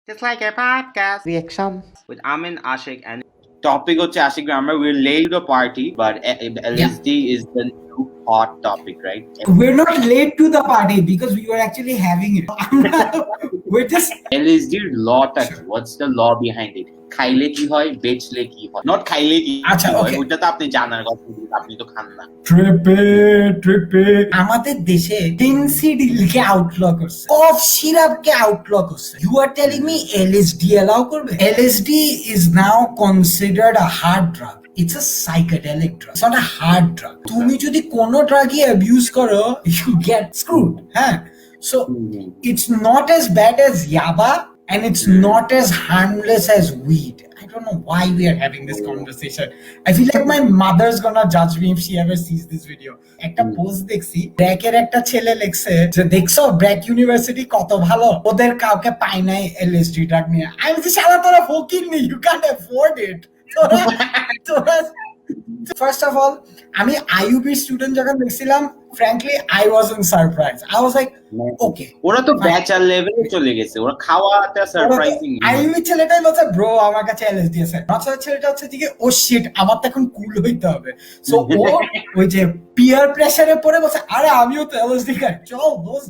Just like a podcast reaction with Amin, Ashik, and topic হচ্ছে Ashik Grammar. We're late to the party, but LSD is the new hot topic, right? We're not late to the party because we were actually having it. We're just LSD law টা কি? What's the law behind it? খাইলে কি হয়, বেচলে কি হয়? Not খাইলে কি আচ্ছা, হয়, okay. ওটা তো আপনি জানার কথা, আপনি তো খান না। ট্রিপে আমাদের দেশে পেনসিডিলকে আউটল করছে, কফ সিরাপকে আউটল করছে। You are telling me LSD allow করবে? LSD is now considered a hard drug. It's a psychedelic drug. It's not a hard drug. তুমি যদি কোনো ড্রাগই অ্যাবিউজ করো, you get screwed. হ্যাঁ, so it's not as bad as yaba and it's not as harmless as weed. I don't know why we are having this conversation. I feel like my mother's gonna judge me if she ever sees this video. একটা post দেখছি, ব্র্যাকের একটা ছেলে লেখছে যে দেখছো BRAC university কত ভালো, ওদের কাউকে পাই নাই এলএসডি ড্রাগ নিয়ে। আমি বলছি শালা তোরা Fakirni, you can't afford it. First of all, আমি আইইউবি স্টুডেন্ট যখন দেখছিলাম, frankly I wasn't surprised. I was like, okay, ওরা তো ব্যাচেলর লেভেলে চলে গেছে, ওরা খাওয়াটা সারপ্রাইজিং। আইইউবি ছেলেটাই বলছে ব্রো আমার কাছে এলএসডি আছে। নচেত ছেলেটা হচ্ছে দিকে ও শিট আমার তো এখন কুল হইতে হবে। সো ও ওই যে পিয়ার প্রেসারে পড়ে বলছে আরে আমিও তো এলএসডি খাই, চল দোস্ত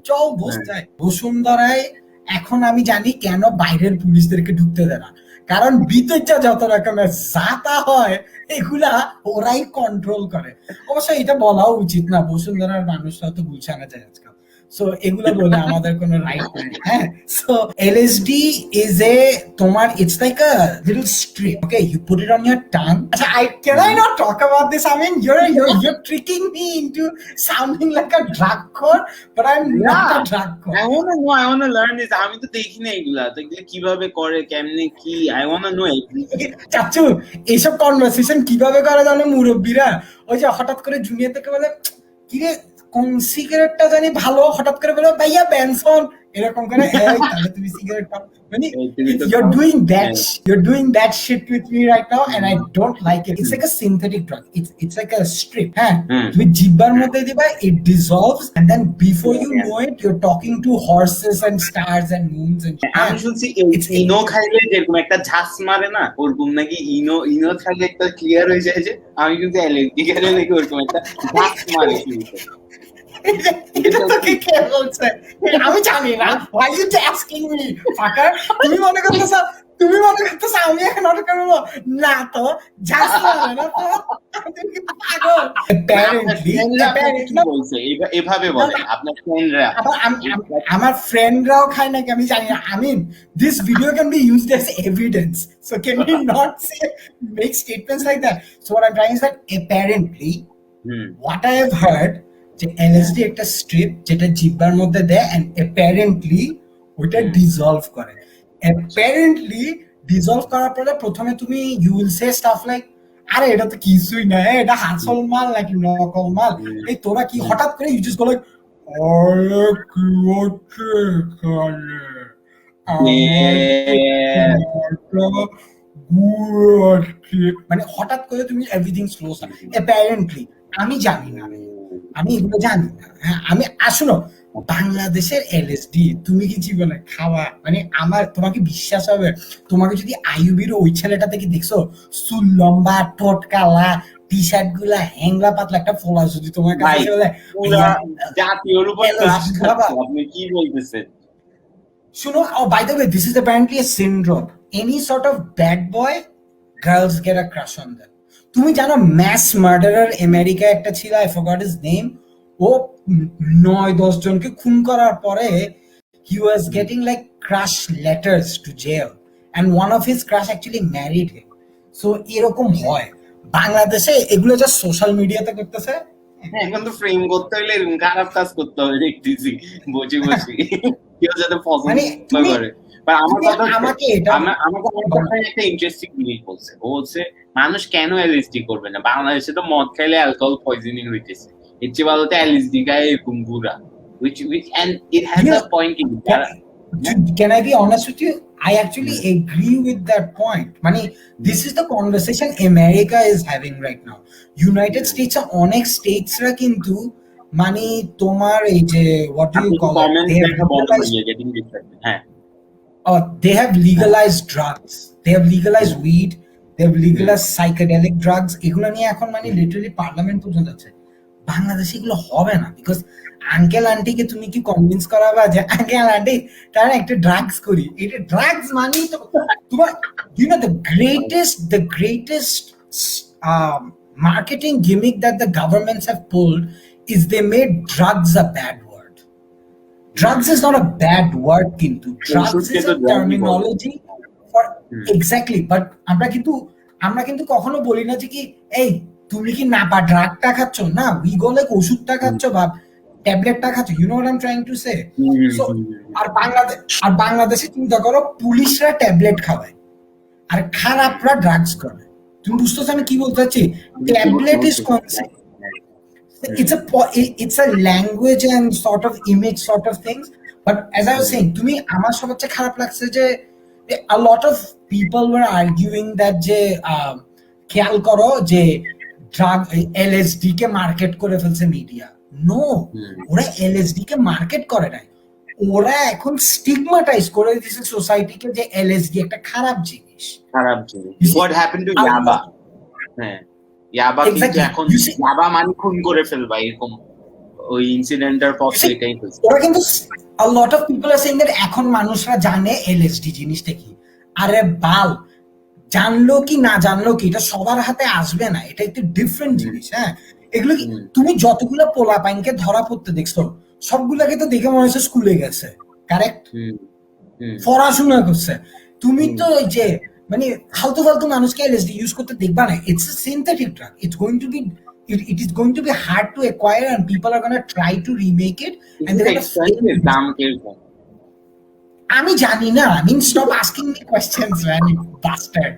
চল দোস্ত যাই। বসুন্ধরায় এখন আমি জানি কেন বাইরের পুলিশদেরকে ঢুকতে দেয় না, কারণ ভিতরটা যত রকমের জাতা হয় এগুলা ওরাই কন্ট্রোল করে। অবশ্য এটা বলাও উচিত না, বসুন্ধরার মানুষরা তো গুলশানে যায় আজকাল, সো এগুলা বলে আমাদের কোনো রাইট নেই। হ্যাঁ, সো এলএসডি ইজ এ তোমার it's like a little strip, okay, you put it on your tongue. আচ্ছা, can I not talk about this? I mean, you're tricking me into sounding like a drug khore, but I'm not a drug khore. I want to learn this. আমি তো দেখি না এগুলা, তো এগুলা কিভাবে করে, কেমনে কি, I want to know it. চাচু, এইসব কনভারসেশন কিভাবে করে জানো মুরব্বীরা? ওই যে হঠাৎ করে জুনিয়র থেকে বলে কি রে কোন সিগারেটটা জানি ভালো, হঠাৎ করে বলো ভাইয়া বেনসন, এরকম করে তাহলে তুমি সিগারেট খাও। মানে you're doing that shit with me right now and I don't like it. It's like a synthetic drug. It's like a strip. হ্যাঁ, তুমি জিহ্বার মধ্যে দিবা, it dissolves and then before you know it you're talking to horses and stars and moons and আমি শুনছি ইনো খাইলে যেরকম একটা ঝাঁস মারে না, ওরকম নাকি ইনো খাইলে একটা ক্লিয়ার হয়ে যায়। যে আমি কিন্তু অ্যালার্জি খাইলে নাকি ওরকম একটা ঝাঁস মারে। আমি জানি না, why you asking me fucker? তুমি মনে করতেছ আমি এখন অর্ডার করবো না, তো জাস্ট না তো পাগল। এভাবে বলে আপনার ফ্রেন্ডরা, আমার ফ্রেন্ডরাও খায় নাকি আমি জানি না। I mean, this video can be used as evidence, so can we not make statements like that? So what I'm trying is that apparently what I have heard যে এলএসডি একটা স্ট্রিপ যেটা জিহ্বার মধ্যে দেয় and apparently ওটা dissolve করে। apparently dissolve করার পরে প্রথমে তুমি you will say stuff like আরে এটা তো কিছুই না, এটা হাসল মাল নাকি নকল মাল, এই তোরা কি হঠাৎ করে you just go like আরে কি হচ্ছে মানে হঠাৎ করে তুমি এভরিথিং স্লোস। apparently আমি জানি না, আমি এগুলো জানি না। হ্যাঁ, আমি আসলে বাংলাদেশের এলএসডি তুমি কি জীবনে খাওয়া, মানে আমার তোমাকে বিশ্বাস হবে, তোমাকে যদি আইইউবির ওই ছেলেটা থেকে দেখছো চুল লম্বা, ঠোঁট কালা, টি শার্ট গুলা হ্যাংলা পাতলা, একটা ফোলা যদি তোমার কাছে বলে জাতীয়র উপর ক্রাশ খাচ্ছে, আপনি কি বলতেছেন? শুনো, oh by the way, this is apparently a syndrome. Any sort of bad boy, girls get a crush on them. তুমি জানো ম্যাস মার্ডারার আমেরিকা একটা ছিল, আই ফরগট হিজ নেম, ও 9-10 জনকে খুন করার পরে he was getting like crush letters to jail and one of his crush actually married him. So এরকম হয় বাংলাদেশে, এগুলো যা সোশ্যাল মিডিয়াতে করতেছে। এখন তো ফ্রেম করতে হইলে এরকম খারাপ কাজ করতে হবে, দেখতেছি বসে বসে কেউ যাতে পছন্দ করে। আমাকে একটা ইন্টারেস্টিং জিনিস বলছে, ও বলছে মানুষ কেন এলএসডি করবে না, বাংলাদেশে তো মদ খাইলে অ্যালকোহল পয়জনিং হইতেছে, এর চেয়ে ভালো তো এলএসডি খায় এরকম গুড়া, which and it has a point in it. Can I be honest with you? I actually agree with that point. Mani, this is the conversation America is having right now. United States are অনেক states রা কিন্তু মানে তোমার এই যে what do you call it? They have legalized drugs. They have legalized weed. They have legalized psychedelic drugs. এগুলো নিয়ে এখন মানে লিটারালি পার্লামেন্ট পর্যন্ত আছে। বাংলাদেশে এগুলো হবে না, বিকজ আঙ্কেল আন্টিকে তুমি কি কনভিন্স করাবা যে আঙ্কেল আন্টি তারা একটা ড্রাগস করি? এটা ড্রাগস মানেই তো তোমার, you know, the greatest marketing gimmick that the governments have pulled is they made drugs a bad word. Drugs is not a bad word, kintu drugs is a terminology for exactly, but আমরা কিন্তু কখনো বলি না যে কি এই তুমি কি নাপা ড্রাগটা খাচ্ছ না, উই গো লাইক ওষুধটা খাচ্ছ বা ট্যাবলেটটা খাচ্ছ, you know what I am trying to say. So আর বাংলাদেশে চিন্তা করো, পুলিশরা ট্যাবলেট খাওয়ায় আর খারাপরা ড্রাগস করে। তুমি বুঝতেছো আমি কি বলতে চাচ্ছি? Tablet is concept, it's a language and sort of image sort of things, but as I was saying, তুমি আমার সবচেয়ে খারাপ লাগছে যে a lot of people were arguing that যে খেয়াল করো যে ড্রাগ LSD কে মার্কেট করে ফেলছে মিডিয়া। নো, ওরা LSD কে মার্কেট করে নাই, ওরা এখন স্টিগমাটাইজ করে দিয়েছে সোসাইটিকে যে LSD একটা খারাপ জিনিস। What happened to ইয়াবা? হ্যাঁ, ইয়াবা কিন্তু এখন ইয়াবা মানে খুন করে ফেলবা, এরকম ওই ইনসিডেন্টের পর থেকেই হচ্ছে। ওরা কিন্তু a lot of people are saying that এখন মানুষরা জানে LSD জিনিসটা কি। আরে বাল, জানলো কি না জানলো কি এটা সবার হাতে আসবে না, এটা একটু ডিফারেন্ট জিনিস। হ্যাঁ, এগুলো কি তুমি যতগুলো পোলাপাইনকে ধরা পড়তে দেখছো সবগুলাকে তো দেখে মনে হচ্ছে স্কুলে গেছে, কারেক্ট, পড়াশোনা করছে। তুমি তো ওই যে মানে ফালতু ফালতু মানুষকে LSD ইউজ করতে দেখবা না। It's a synthetic drug. It's going to be it is going to be hard to acquire and people are going to try to remake it and they're going to দাম কিরকম আমি জানি না। I mean, stop asking me questions, man, you bastard.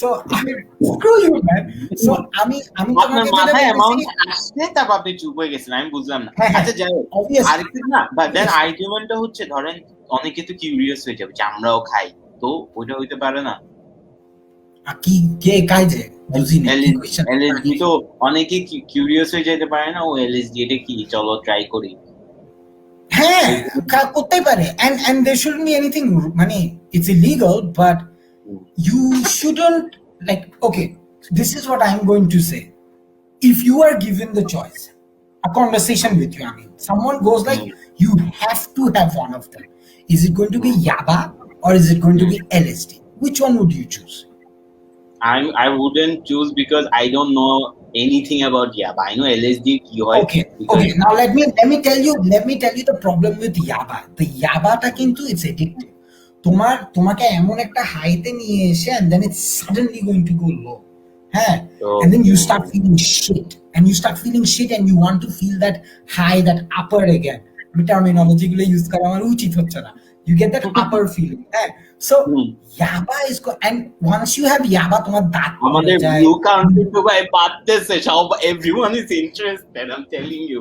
So I mean, screw you, man. So আমি আপনার মাথায় amount আসছে তারপর আপনি চুপ হয়ে গেছেন, আমি বুঝলাম না। আচ্ছা যাই হোক, আরেকটু না, বাট দেন আর্গুমেন্টটা হচ্ছে ধরেন অনেকে তো কিউরিয়াস হয়ে যাবে যে আমরাও খাই, তো ওইটা হইতে পারে না কি কে খায় যে বুঝি না LSD, তো অনেকে কিউরিয়াস হয়ে যেতে পারে না, ও LSD এটা কি, চলো ট্রাই করি। হ্যাঁ, করতে পারে, and there shouldn't be anything, মানে it's illegal, but you shouldn't, like, okay, this is what I'm going to say. If you are given the choice, a conversation with you, I mean, someone goes like, you have to have one of them. Is it going to be yaba or is it going to be LSD? Which one would you choose? I wouldn't choose because I don't know anything about yaba. I know LSD ki hoy. Okay. Now let me tell you the problem with yaba. The yaba ta kintu it's addictive. তোমাকে এমন একটা হাইতে নিয়ে এসে and then it's suddenly going to go low. And then you start feeling shit and you want to feel that high, that upper again. Terminology গুলো use করা আমার উচিত হচ্ছে না। You get that upper feeling. So yaba is and once you have yaba তোমার দাঁত আমাদের view count তো ভাই বাড়তেছে, সব everyone is interested, I'm telling you.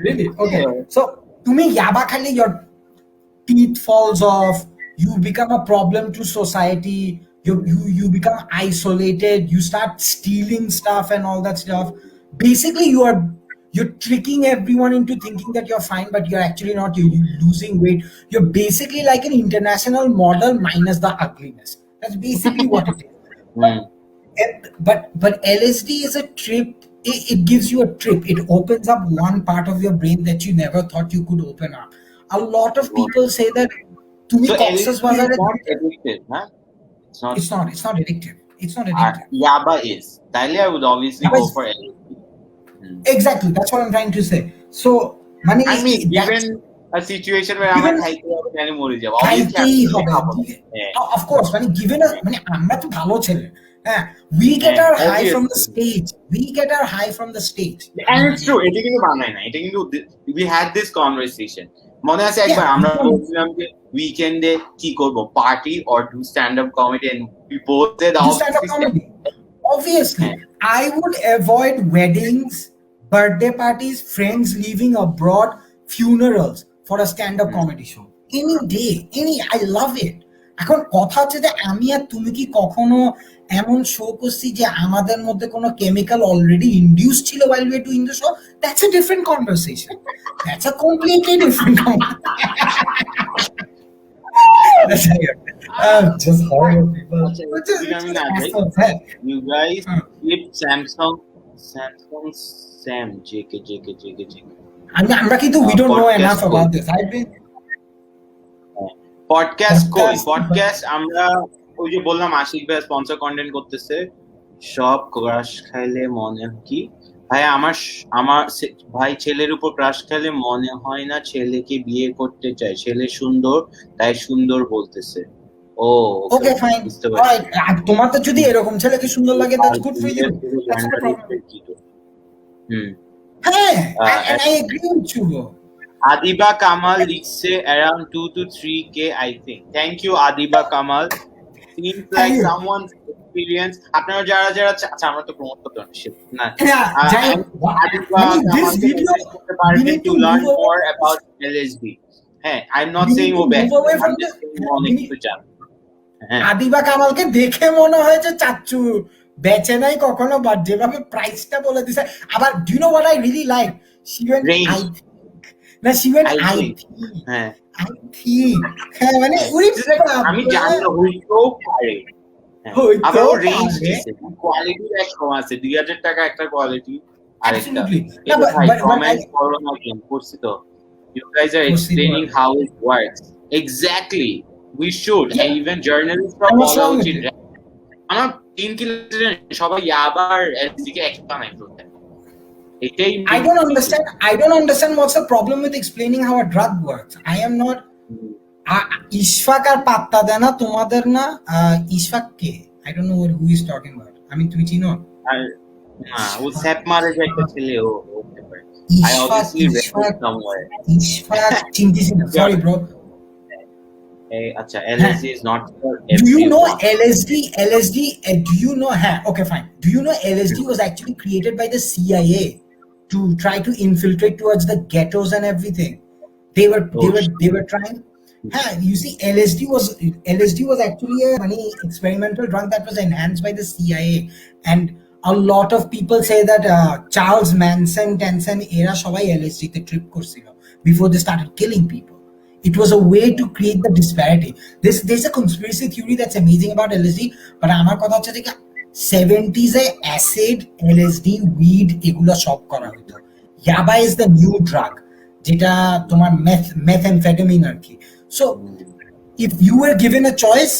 Really? Okay. So তুমি yaba খালি your teeth falls off, you become a problem to society, you become isolated, you start stealing stuff and all that stuff. Basically you're tricking everyone into thinking that you're fine, but you're actually not. You're losing weight. You're basically like an international model minus the ugliness. That's basically what it is. But LSD is a trip. It gives you a trip. It opens up one part of your brain that you never thought you could open up. A lot of people say that to me, so LSD is not addictive, huh? It's not addictive. It's not addictive. Yaba is. Then I would obviously go for LSD. Exactly, that's what I'm trying to say. So I mean, given a situation where I'm of course, when given a আমরা তো ভালো ছেলে, we get our high from the stage. And it's true, এটা কিন্তু বানাই না, এটা কিন্তু we had this conversation. মনে আছে একবার আমরা বলছিলাম যে উইকেন্ডে কি করব, party or do stand up comedy, and we both said obviously I would avoid weddings, birthday parties, friends leaving abroad, funerals for a stand-up comedy show. Any day, I love it. এখন কথা হচ্ছে যে আমি আর তুমি কি কখনো এমন show করছি যে আমাদের মধ্যে কোনো কেমিক্যাল অলরেডি ইনডিউস ছিল while we were doing the show? That's a different conversation. That's a completely different conversation. Just horrible people. আচ্ছা, Just আমি না যাই, assholes, হ্যাঁ। you guys keep Samsung Sam JK আমরা কিন্তু we don't know podcast enough কই? about this. I've been podcast কই? Podcast- podcast আমরা ওই যে বললাম আশিক ভাই স্পন্সর কন্টেন্ট করতেছে, সব ক্রাশ খাইলে মনে কি ভাই আমার ভাই ছেলের উপর ক্রাশ খাইলে মনে হয় না ছেলেকে বিয়ে করতে চায়, ছেলে সুন্দর তাই সুন্দর বলতেছে। ও ওকে ফাইন, বুঝতে পারছি। অলরাইট। আর তোমার তো যদি এরকম ছেলেকে সুন্দর লাগে, that's good for you, that's no problem. হ্যাঁ, and I agree with you. Adiba Kamal লিখছে around 2 to 3K I think. Thank you Adiba Kamal. Seems like someone's experience. আপনারা যারা যারা আচ্ছা আমরা তো প্রমোট করতে পারছি না। This video we need to learn more about LSD. হ্যাঁ, I'm not saying ও ব্যাড, I'm just saying অনেক কিছু জান। আদিবা কামালকে দেখে মনে হয় যে চাচ্চু বেচে নাই কখনো, বাট যেভাবে প্রাইসটা বলে দিছে। আবার do you know what I really like? She went I think. হ্যাঁ, হ্যাঁ মানে আমি জানি না হইতো পারে। আবার ও রেঞ্জ দিছে, কোয়ালিটি এক কম আছে, 2000 টাকা একটা কোয়ালিটি আরেকটা। এটা ভাই কমেন্ট করো না কেন, করছি তো। You guys are explaining how it works. Exactly. We should. And even journalists are বলা উচিত। আমার 3 কিলো সবাই আবার এদিকে একটা নাই ফেলতে। I don't understand what's the problem with explaining how a drug works. I am not Ishfaq আর পাত্তা দেয় না তোমাদের না। Ishfaq K? I don't know who is talking about. I mean তুমি চিনো? না, ও স্যাপ মারে যে একটা ছেলে ও হতে পারে। I obviously read it somewhere. Ishfaq চিনতেছি না, sorry bro. আচ্ছা, LSD is not for do you know LSD do you know okay fine, do you know LSD was actually created by the CIA to try to infiltrate towards the ghettos and everything. They were trying. You see, LSD was actually a experimental drug that was enhanced by the CIA, and a lot of people say that Charles Manson era সবাই LSD তে trip করছিল before they started killing people. It was a way to create the disparity. There's a conspiracy theory that's amazing about LSD, but আমার কথা হচ্ছে যে 70s এ acid, LSD, weed এগুলো সব করা হতো। Yaba is the new drug, যেটা তোমার methamphetamine আর কি। So if you were given a choice,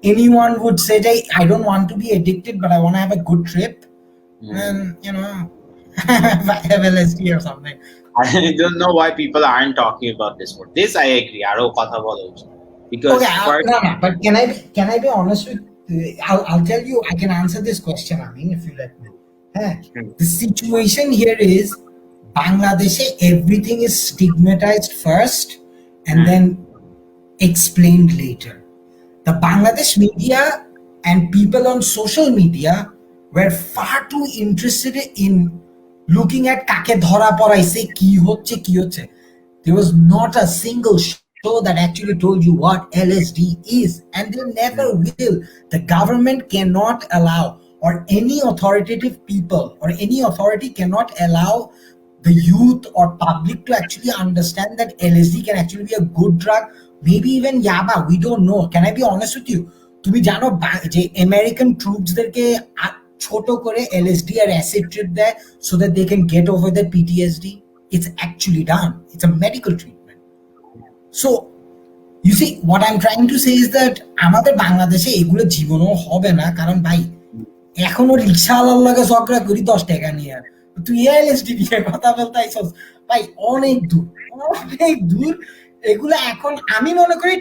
anyone would say that I don't want to be addicted, but I want to have a good trip, and have LSD or something. I don't know why people aren't talking about this one. This I agree. Aro kotha bola uchit. Because no, but can I be honest with I'll tell you, I can answer this question, I mean, if you let me. The situation here is Bangladesh, everything is stigmatized first and then explained later. The Bangladesh media and people on social media were far too interested in looking at কাকে ধরা পড়াইছে কি হচ্ছে. There was not a single show that actually told you what LSD is, and they never will. The government cannot allow, or any authoritative people or any authority cannot allow the youth or public to actually understand that LSD can actually be a good drug, maybe even yaba, we don't know. Can I be honest with you? তুমি জানো যে American ট্রুপসদেরকে ছোট করে LSD আর acid trip দেয় so that they can get over their PTSD. It's actually done. It's a medical treatment. So you see, what I'm trying to say is that আমাদের বাংলাদেশে এগুলো জীবনও হবে না, কারণ ভাই এখনো রিকশাওয়ালার লাগে ঝগড়া করি 10 টাকা নিয়ে, তুই LSD নিয়ে কথা বলতে আইছস ভাই, অনেক দূর এগুলো। এখন আমি মনে করি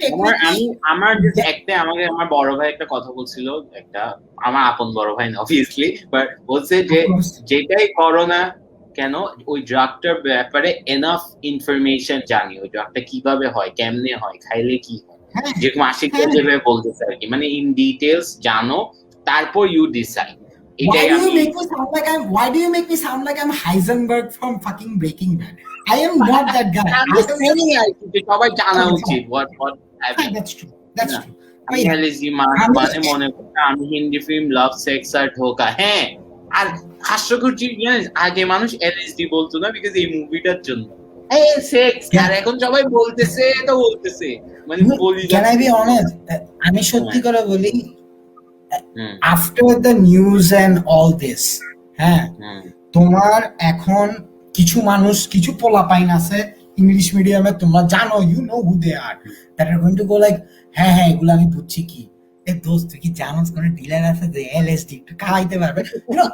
আমাকে আমার বড় ভাই একটা কথা বলছিল, একটা আমার আপন বড় ভাই না অবভিয়াসলি, বাট বলছে যে যেটাই করো না কেন ওই ড্রাগটার ব্যাপারে এনাফ ইনফরমেশন জানি, ওই ড্রাগটা কিভাবে হয়, কেমনে হয়, খাইলে কি হয়, যেরকম আশিক যেভাবে বলতেছে আর কি, মানে ইন ডিটেইলস জানো, তারপর you decide. Why do you make me sound like I'm Heisenberg from fucking Breaking Bad? I am not that guy. সবাই জানা উচিত what that's true. আমি LSD মানে মনে করি আমি হিন্দি ফিল্ম লাভ সেক্স আর ধোকা। হ্যাঁ, আর হাস্যকর জিনিস আগে মানুষ LSD বলতো না বিকজ এই মুভিটার জন্য। এই সেক্স আর এখন সবাই বলতেছে তো বলতেছে মানে বলি ক্যান আই বি অনেস্ট আমি সত্যি করে বলি after the news and all this হ্যাঁ তোমার এখন কিছু মানুষ কিছু পোলাপাইন আছে ইংলিশ মিডিয়ামে তোমরা জানো you know who they are that are going to go like হ্যাঁ হ্যাঁ এগুলো আমি বুঝছি কি এ দোস্ত তুই কি জানোস কোন ডিলার আছে যে এলএসডি একটু খাওয়াইতে পারবে you know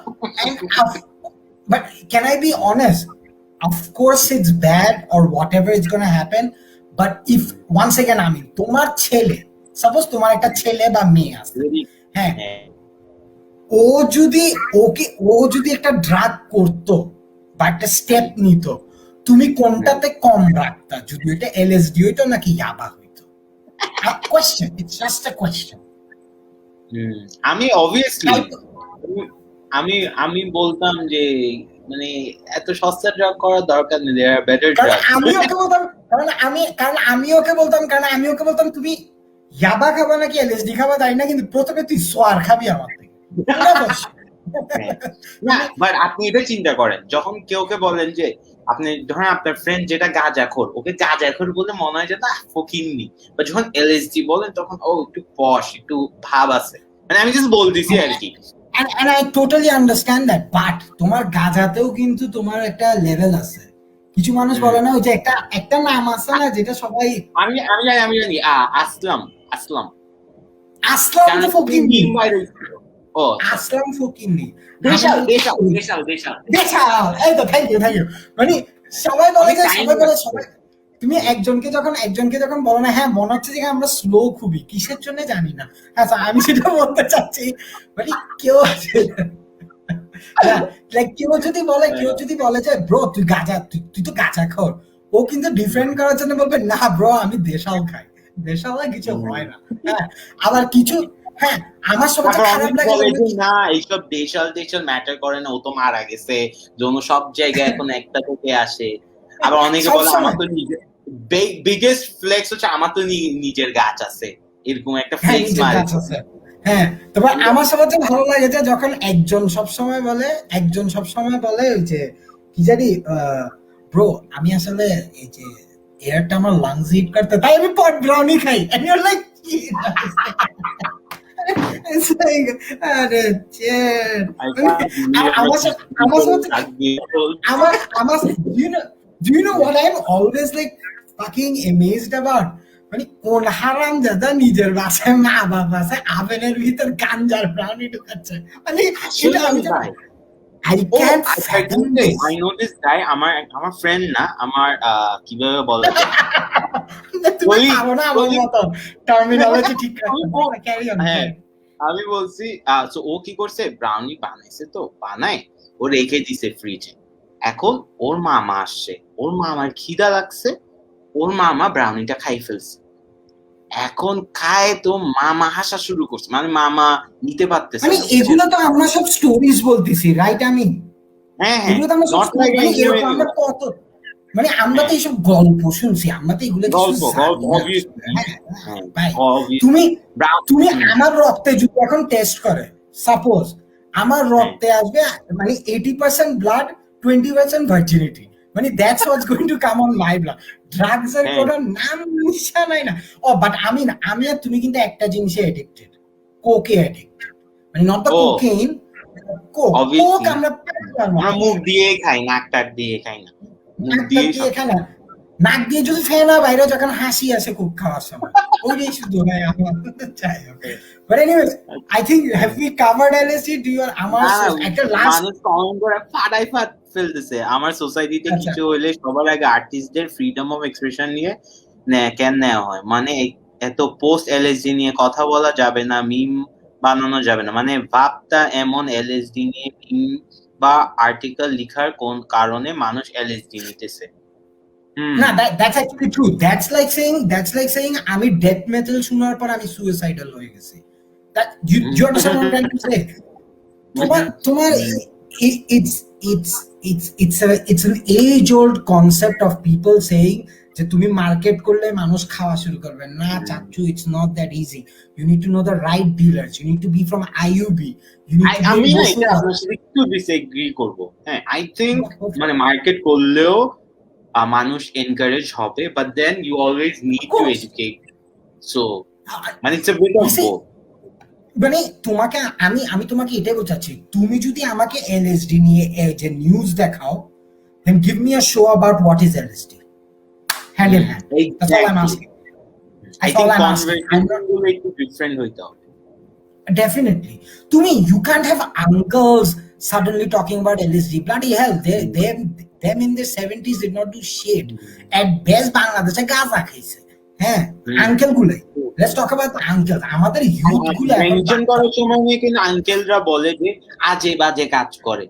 but can I be honest of course it's bad or whatever is going to happen but if once again আমি তোমার ছেলে সাপোজ তোমার একটা ছেলে বা মেয়ে আছে হ্যাঁ ও যদি একটা ড্রাগ করতো বা একটা স্টেপ নিত তুমি কোনটাতে কম রাখতা যদি এটা এলএসডি হইতো নাকি ইয়াবা হইতো question it's just a question আমি অবভিয়াসলি আমি বলতাম যে মানে এত সস্তা ড্রাগ করার দরকার নেই দেয়ার বেটার ড্রাগ আমি ওকে বলতাম তুমি ইয়াবা খাবা নাকি এলএসডি খাবা তাই না কিন্তু প্রথমে তুই সোয়ার খাবি আমার থেকে না বাট আপনি এটা চিন্তা করেন যখন কেউকে বলেন যে আপনি ধরেন আপনার ফ্রেন্ড যেটা গাঁজাখোর ওকে গাঁজাখোর বলে মনে হয় যে না ফকিন্নি বা যখন এলএসডি বলেন তখন ও একটু পশ একটু ভাব আছে মানে আমি জাস্ট বলতেছি আর কি and I totally understand that but তোমার গাঁজাতেও কিন্তু তোমার একটা লেভেল আছে কিছু মানুষ বলে না ওই যে একটা নাম আছে না যেটা সবাই আমি জানি আসলাম তো ফকিন্নি ও আসলাম ফকিন্নি দেশাল এই তো থ্যাংক ইউ মানে সবাই বলে তুমি একজনকে যখন বলো না হ্যাঁ মনে হচ্ছে যে আমরা স্লো খুবই কিসের জন্য জানি না আচ্ছা আমি সেটা বলতে চাচ্ছি মানে কেউ যদি বলে যে ব্রো তুই তো গাঁজা খোর ও কিন্তু ডিফেন্ড করার জন্য বলবে না ব্রো আমি দেশাল খাই দেশাল কিছু হয় না হ্যাঁ আবার কিছু হ্যাঁ আমার সবচেয়ে খারাপ লাগে না এইসব দেশাল ম্যাটার করে না ও তো মারা গেছে জন্য সব জায়গায় এখন একটা থেকে আসে আবার অনেকে বলে আমার তো নিজের বিগেস্ট ফ্লেক্স হচ্ছে আমার তো নিজের গাছ আছে এরকম একটা ফ্লেক্স মারে হ্যাঁ তবে আমার সবচেয়ে ভালো লাগে যে যখন একজন সবসময় বলে ওই যে কি জানি ব্রো আমি আসলে এই যে এয়ারটা আমার লাংস হিট করতে তাই আমি পট ব্রাউনি খাই and you are like It's like, do you know what I'm always like fucking amazed about? মানে কোন হারাম দাদা নিজের বাসায় মা বাবা আছে আভেনের ভিতর গাঞ্জার ব্রাউনি ঢুকাচ্ছে মানে এটা আমি I can't fathom this. I know this guy আমার ফ্রেন্ড না আমার কিভাবে বলে তুমি পারো না আমার মতো টার্মিনোলজি ঠিক করে ক্যারি অন আমি বলছি ও কি করছে ব্রাউনি বানাইছে তো বানায় ও রেখে দিছে ফ্রিজে এখন ওর মামা আসছে ওর মামার খিদা লাগছে ওর মামা ব্রাউনিটা খাই ফেলছে এখন খায় তো মামা হাসা শুরু করছে মানে মামা নিতে পারতেছে মানে এগুলো তো আমরা সব স্টোরিজ বলতেছি রাইট আমি হ্যাঁ এগুলো তো আমরা কত মানে আমরা তো এইসব গল্প শুনছি আমরা তো এগুলো তুমি আমার রক্তে যদি এখন টেস্ট করে সাপোজ আমার রক্তে আসবে মানে 80% ব্লাড 20% ভার্জিনিটি মানে that's what's going to come on my blood drugs এর কোনো নাম নিশানাই না ও বাট আমি আর তুমি কিন্তু একটা জিনিসে অ্যাডিক্টেড কোকে অ্যাডিক্টেড মানে নট দ্য কোকেইন কোক আমরা মুখ দিয়ে খাই নাক টাক দিয়ে খাই না নাক দিয়ে যদি ফেনা বাইরে যখন হাসি আসে কোক খাওয়ার সময় ওইটাই শুধু নাই আমার চাই but anyways I think have we covered LSD do you আমার একটা লাস্ট মানুষ কমেন্ট করে ফাট ফেলতেছে আমার সোসাইটিতে কিছু হইলে সবার আগে আর্টিস্টদের ফ্রিডম অফ এক্সপ্রেশন নিয়ে কেন নেওয়া হয় মানে এত পোস্ট এলএসডি নিয়ে কথা বলা যাবে না মিম বানানো যাবে না মানে ভাবটা এমন এলএসডি নিয়ে মিম বা আর্টিকেল লেখার কোন কারণে মানুষ এলএসডি নিতেছে না that's actually true that's like saying আমি ডেথ মেটাল শোনার পর আমি সুইসাইডাল হয়ে গেছি that you understand what I'm trying to say তোমার it's an age old concept of people saying যে তুমি মার্কেট করলে মানুষ খাওয়া শুরু করবে না চাচু it's not that easy you need to know the right dealers you need to be from IUB you need to আমি একটু ডিসএগ্রি করব হ্যাঁ I think মানে মার্কেট করলেও মানুষ এনকারেজ হবে, but then you always need to educate, so মানে it's a bit of both. মানে তোমাকে আমি তোমাকে এটাই বোঝাচ্ছি, তুমি যদি আমাকে এলএসডি নিয়ে যে নিউজ দেখাও, then give me a show about what is LSD, hand in hand. That's all I'm asking. I think conversation will make it different হইতো। Definitely. You can't have uncles suddenly talking about LSD. Bloody hell, them in their 70s did not do shit. At best, Bangladesh gaza খাইছে। হ্যাঁ, uncle গুলাই। Let's talk about the uncles. আমাদের youth গুলো mention করার সময় কিন্তু আঙ্কেলরা বলে যে আজে বাজে কাজ করে,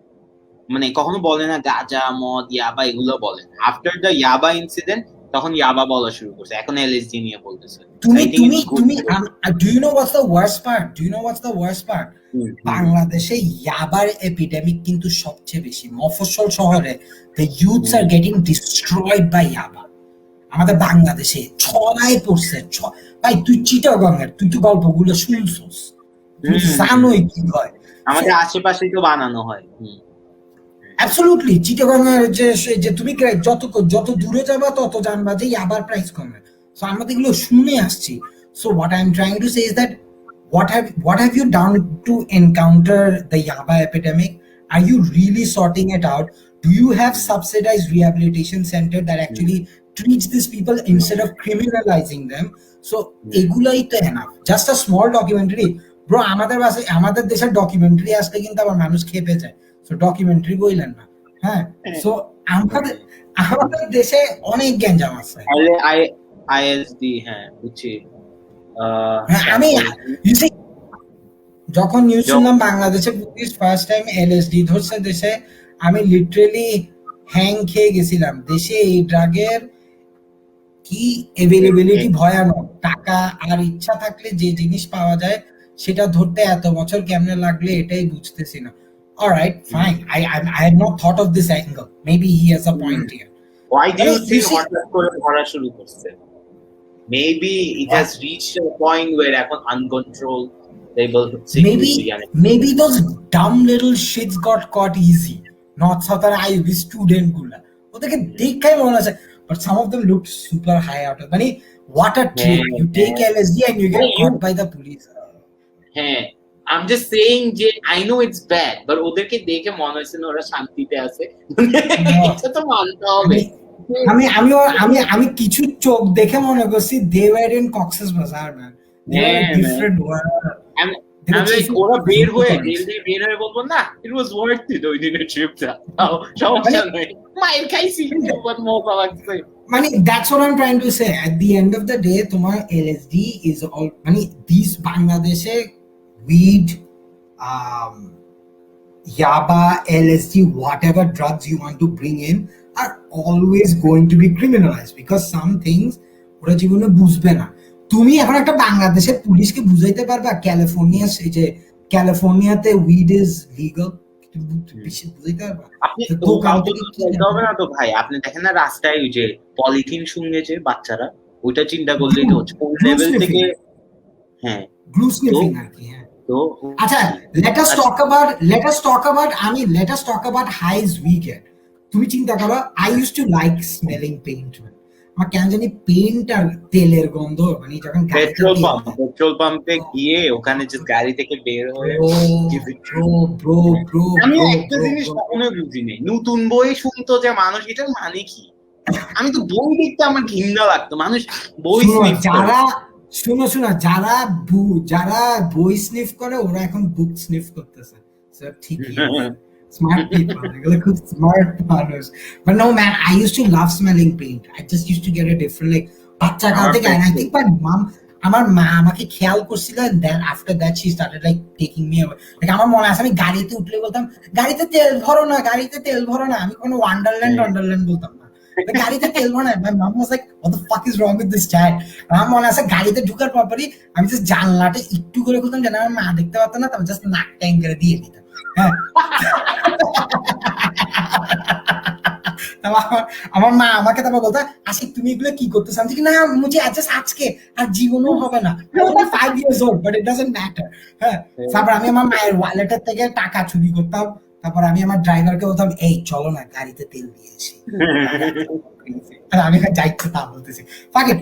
মানে কখনো বলে না গাঁজা মদ ইয়াবা এগুলো বলে। আফটার দ্য ইয়াবা ইনসিডেন্ট তখন ইয়াবা বলা শুরু করছে, এখন এলএসডি নিয়ে বলতেছে। তুমি do you know what's the worst part? বাংলাদেশে ইয়াবার এপিডেমিক কিন্তু সবচেয়ে বেশি। মফস্বল শহরে the youths are getting destroyed by ইয়াবা। আমাদের বাংলাদেশে ছড়াই পড়ছে। ভাই তুই চিটাগংয়ের, তুই তো গল্পগুলো শুনছস, তুই জানোই কি হয় আমাদের আশেপাশেই তো বানানো হয়। অ্যাবসলিউটলি চিটাগংয়ের যে তুমি যত দূরে যাবা তত জানবা যে ইয়াবার প্রাইস কমে। সো আমরা এগুলো শুনে আসছি। So what I am trying to say is that what have you done to encounter the yaba epidemic? Are you really sorting it out? Do you have subsidized rehabilitation center that actually treats these people instead of criminalizing them? So এগুলাই তো enough. Just a small documentary, bro, আমাদের দেশের documentary আসলে কিন্তু আবার মানুষ খেপে যায়। সো ডকুমেন্টারি বইলেন না, হ্যাঁ। সো আমাদের দেশে অনেক গ্যাঞ্জাম আছে। আইএসডি, হ্যাঁ বুঝছি। আমি যখন নিউজ শুনলাম বাংলাদেশে পুলিশ ফার্স্ট টাইম এলএসডি ধরছে দেশে, আমি লিটারেলি হ্যাং খেয়ে গেছিলাম। দেশে এই ড্রাগের কি অ্যাভেলেবিলিটি ভয়ানক। টাকা আর ইচ্ছা থাকলে যে জিনিস পাওয়া যায় সেটা ধরতে এত বছর কেমনে লাগলে এটাই বুঝতেছি না। All right, fine. I had not thought of this angle. Maybe he has a point here. Why do you think হঠাৎ করে ধরা শুরু করছে? Maybe it has reached a point where এখন uncontrollable maybe those dumb little shits got caught easy. Not Southern Ivy student গুলা ওদেরকে দেখাই মনে আছে, but some of them looked super high out of money. What a trip. You take LSD and you get caught by the police. হ্যাঁ, I'm just saying যে I know it's bad, but ওদেরকে দেখে মনে হচ্ছে না ওরা শান্তিতে আছে। এটা তো মানতে হবে। আমি কিছু চোখ দেখে মনে করছি they were in Cox's Bazar, man. They were a different world. ওরা বের হয়ে বলবো না, it was worth it ওই দিনের ট্রিপটা। সমস্যা নেই, মাইর খাইছি but মজা লাগছে। মানে that's what I'm trying to say. At the end of the day, তোমার LSD is all মানে these বাংলাদেশে weed, yaba, LSD, whatever drugs you want to bring in are always going to be criminalized because some things ওরা জীবনে বুঝবে না। তুমি এখন একটা বাংলাদেশের পুলিশকে বুঝাইতে পারবা ক্যালিফোর্নিয়াতে উইড ইজ লিগাল? বুঝাইতে পারবা? তো ভাই আপনি দেখেন না রাস্তায় ওই যে পলিথিন শুনে যে বাচ্চারা, ওইটা চিন্তা করলেই তো হচ্ছে কোন লেভেল থেকে। হ্যাঁ, গ্লু স্নিফিং আর কি। হ্যাঁ, তো আচ্ছা, let us talk about highs we get. তুমি চিন্তা করো, I used to like smelling paint. আমার কেন জানি পেইন্ট আর তেলের গন্ধ, মানে যখন পেট্রোল পাম্পে গিয়ে ওখানে যে গাড়ি থেকে বের হয়ে আমি একটা জিনিস কখনো বুঝিনি, নতুন বই শুনতো যে মানুষ, এটার মানে কি? আমি তো বই দেখতে আমার ঘৃণা লাগতো, মানুষ বই শোনো যারা বই স্নিফ করে ওরা এখন বুক স্নিফ করতেছে। ঠিকই, smart people, like good smart মানুষ। But no man, I used to love smelling paint. I just used to get a different like বাচ্চা কাল থেকে, and I think আমার মা আমাকে খেয়াল করছিল, and then after that she started like taking me away. Like আমার মনে আছে আমি গাড়িতে উঠলে বলতাম গাড়িতে তেল ভরো না, আমি কোনো ওয়ান্ডারল্যান্ড বলতাম না, গাড়িতে তেল ভরো না। My mom was like, what the fuck is wrong with this child? আমার মনে আছে গাড়িতে ঢুকার পরপরই আমি জাস্ট জানলাটা একটু করে খুলতাম যেন আমার মা দেখতে পারতো না, তারপর জাস্ট নাক টাইম করে দিয়ে দিতাম। হ্যাঁ, আমার মা আমাকে তারপর বলতো, আশিক তুমি এগুলো কি করতেছ? আমি কি না মুঝে আজকে আর জীবনও হবে না, 5 years old, but it doesn't matter. হ্যাঁ, তারপর আমি আমার মায়ের ওয়ালেটের থেকে টাকা চুরি করতাম, তারপর আমি আমার ড্রাইভারকে বলতাম এই চলো না গাড়িতে তেল দিয়েছি আর আমি যাইতে তা বলতেছি ফাঁকে